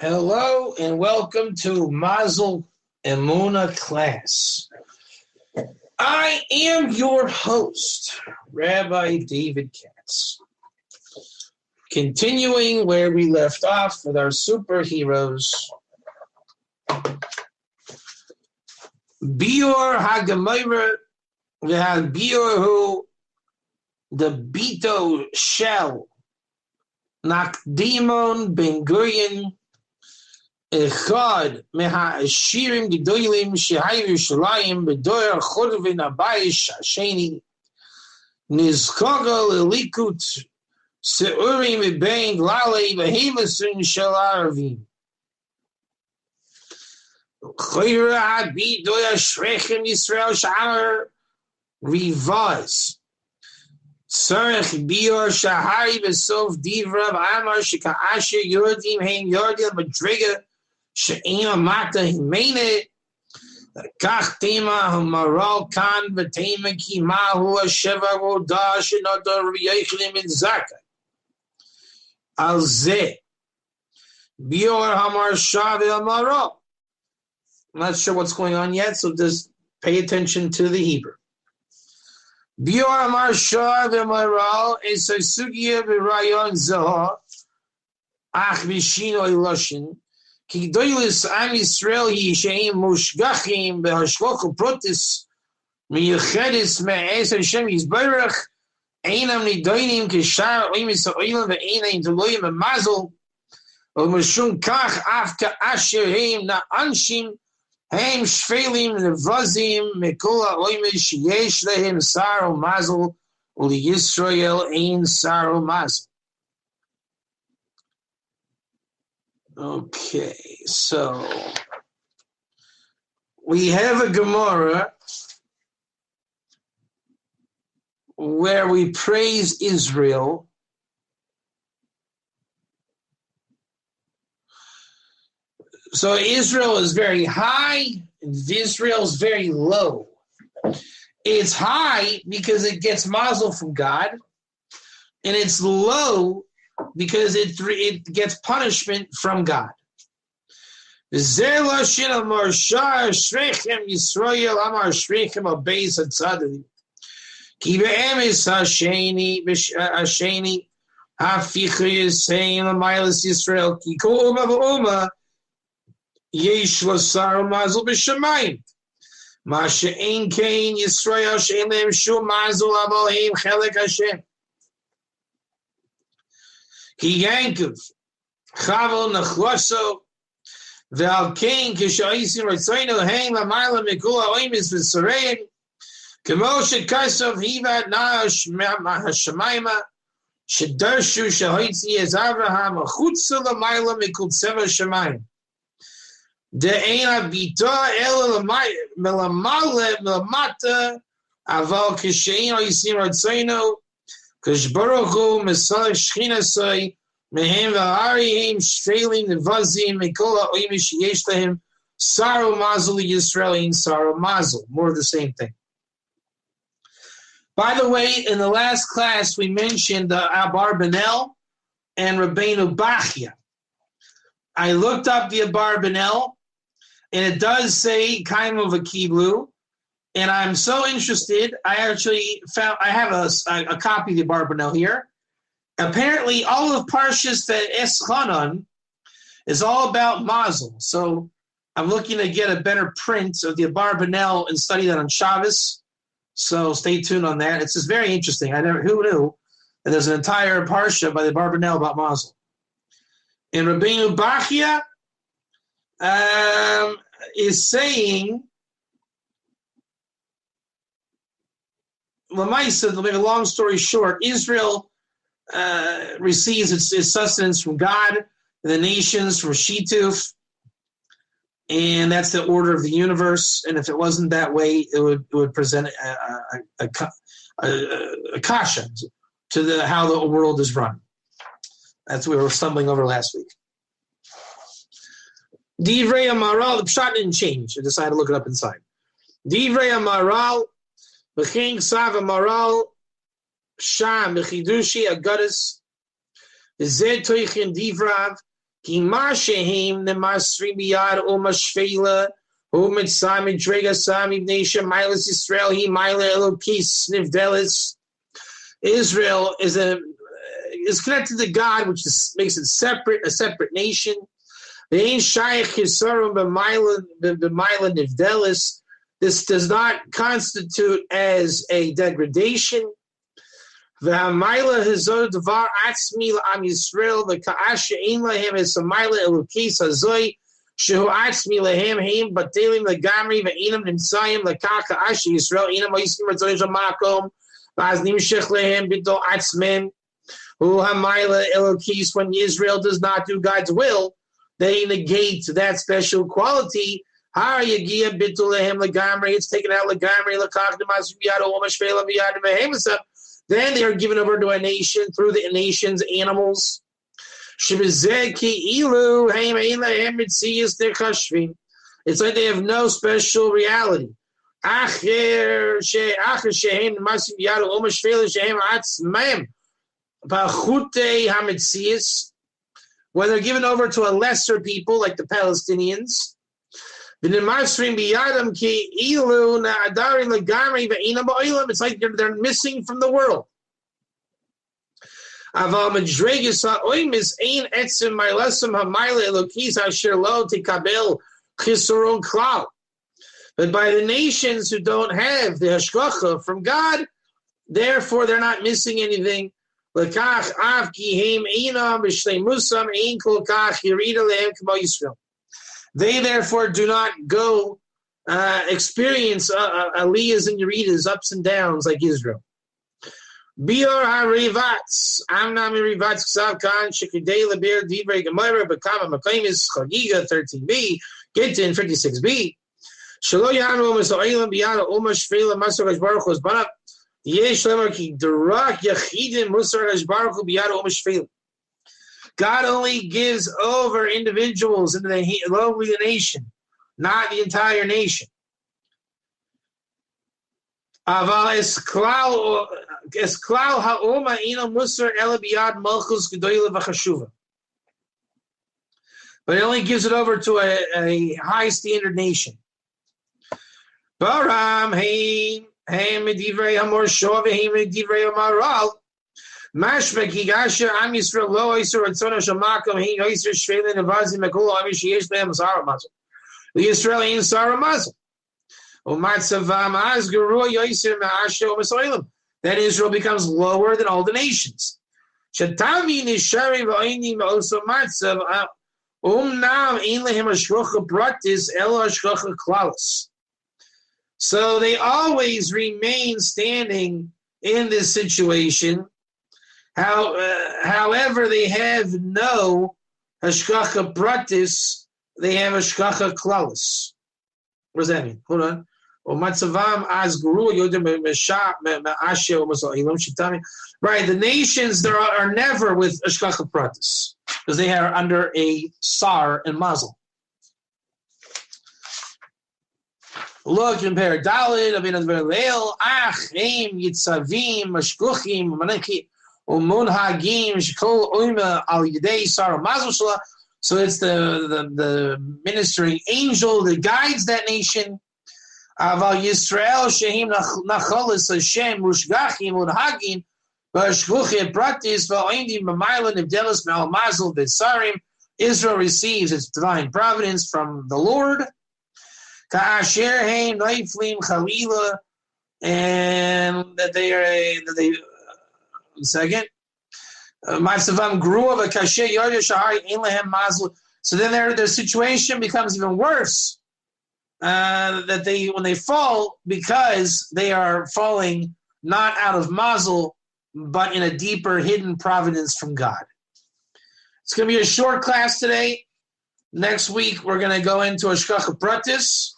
Hello and welcome to Mazal Emunah class. I am your host, Rabbi David Katz. Continuing where we left off with our superheroes. Bior HaGemayra Bior the Bito Shell Nakdimon Ben Gurion Echad Meha-Ashirim Gedolim Shehayu Yerushalayim B'doyer Chodvin Abayish Hasheni Nizkoga Lelikut Seurim Ebein Lale Behemosin Shel Aravim Choyra Hadbi Doya Shrechem Yisrael Sha'ar Rivaz Sarech Bior Shahari Besof Divra Amar Shika Asher Yordim Haim Yordim Madriga She'ema Mata Himene Kach Tema Hamaral Khan Vatema Ki Mahu Sheva Roda Shinada Riyachlim in Zaka Al Ze Bior Hamar Shavi Amaral. I'm not sure what's going on yet, so just pay attention to the Hebrew. Bior Amar Shav Amaral is a Sugia Virayon Zah Ach Vishino Iloshin. Ki doilis Am Yisrael Yishaim Mushgachim Behashloch Protis Miyachedis Me'ez Hashem Yisbarach Einam Nidoinim Kishar Oimis Oilam Ve'einaim Teloyim Mazal Mashun Kach Afka Asher Heim Na Anshim Heim Shvelim Nevazim Mekola Oimish Yesh Lehem Saro Mazal Uli Yisrael Ein Saro Mazal. Okay, so we have a Gemara where we praise Israel. So Israel is very high, and Israel is very low. It's high because it gets mazel from God, and it's low because it gets punishment from God. Because Ki Yankov, Chavo Nachloso, Valkain, Kishaisim, Ratzaino, Hang, Lamayla, Mikula, Oimis, Visarein, Kamosha Kasov, Hivat, Nash, Mahashamaima, Shadarshu, Shahaitzi, as Abraham, Chutza, Lamayla, Mikulseva, Shamayim. De Aina Bita, El Melamale, Melamata, Aval Kishain, Oisim, Ratzaino, Kashbaruchu Mesal Shchinasai Mehem Vaharihim Shvelim Nevazim Mikola Oimish Yeshlahim Saro Mazal Yisraelim Saro Mazal. More of the same thing. By the way, in the last class we mentioned Abarbanel and Rabbeinu Bachya. I looked up the Abarbanel, and it does say kind of a Kiblu. And I'm so interested, I actually found, I have a copy of the Abarbanel here. Apparently, all of Parshas Eschanan is all about Mazal. So I'm looking to get a better print of the Abarbanel and study that on Shabbos. So stay tuned on that. It's just very interesting. Who knew that there's an entire Parsha by the Abarbanel about Mazal. And Rabbeinu Bachya is saying, Lamaisa, to make a long story short, Israel receives its sustenance from God, and the nations from Shituf, and that's the order of the universe. And if it wasn't that way, it would present a kasha to how the world is run. That's what we were stumbling over last week. Divrei Amaral, the pshat didn't change. I decided to look it up inside. Divrei Amaral, B'ching Sav Amaral, Sham, B'chidushi, Agadis, Zed Toichin Divrav, Kima shehim nemasri biyad umashvela umitzam drega sami nation milas Israel he mila elokis nivdelis. Israel is connected to God, which makes it a separate nation. This does not constitute as a degradation. When Israel does not do God's will, they negate that special quality. It's taken out. Then they are given over to a nation through the nation's animals. It's like they have no special reality. When they're given over to a lesser people like the Palestinians, it's like they're missing from the world. But by the nations who don't have the hashgacha from God, therefore they're not missing anything. They therefore do not go experience aliyahs and yeridas, ups and downs like Israel. Bior harivatz, amna mirivatz ksavkan shekidei lebir divrei gemara bekama makaimis chagiga 13b, Gittin 56b. Shelo yanu misoilam biyana uma shvela masagash baruch was banab yesh lemar ki darak yachidin musagash baruch biyana uma shvela. God only gives over individuals into the lowly nation, not the entire nation. But it only gives it over to a high standard nation. The Israeli Sarah Mazal. Then Israel becomes lower than all the nations. So they always remain standing in this situation. However, they have no hashgacha pratis, they have hashgacha klaus. What does that mean? Hold on. Right, the nations there are never with hashgacha pratis because they are under a sar and mazal. Look, compare Dalit, Abin Leil, Ach, Aim, Yitzavim, Mashkuchim, Manaki. So it's the ministering angel that guides that nation. Aval Yisrael Shehim Nacholis Hashem Rushgachim Unhagim Bashkuchim Pratis Va'indim B'Mailan Ibdelis Ma'al Mazal B'Sarim. Israel receives its divine providence from the Lord. Ka'asher Heim Naiflim Chalila, and that they second. So then their situation becomes even worse. That when they fall, because they are falling not out of Mazal, but in a deeper hidden providence from God. It's going to be a short class today. Next week we're going to go into Hashgacha Pratis,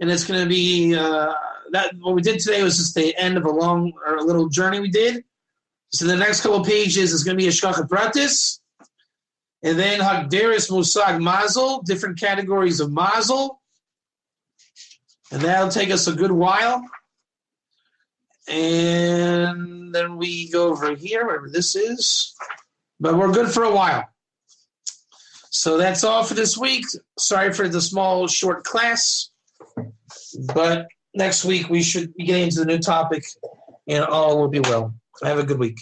and it's going to be that what we did today was just the end of a little journey we did. So the next couple of pages is going to be Hashgacha Pratis, and then Hagderis Musag Mazal, different categories of Mazal, and that'll take us a good while. And then we go over here, wherever this is, but we're good for a while. So that's all for this week. Sorry for the small, short class. But next week we should be getting into the new topic, and all will be well. Have a good week.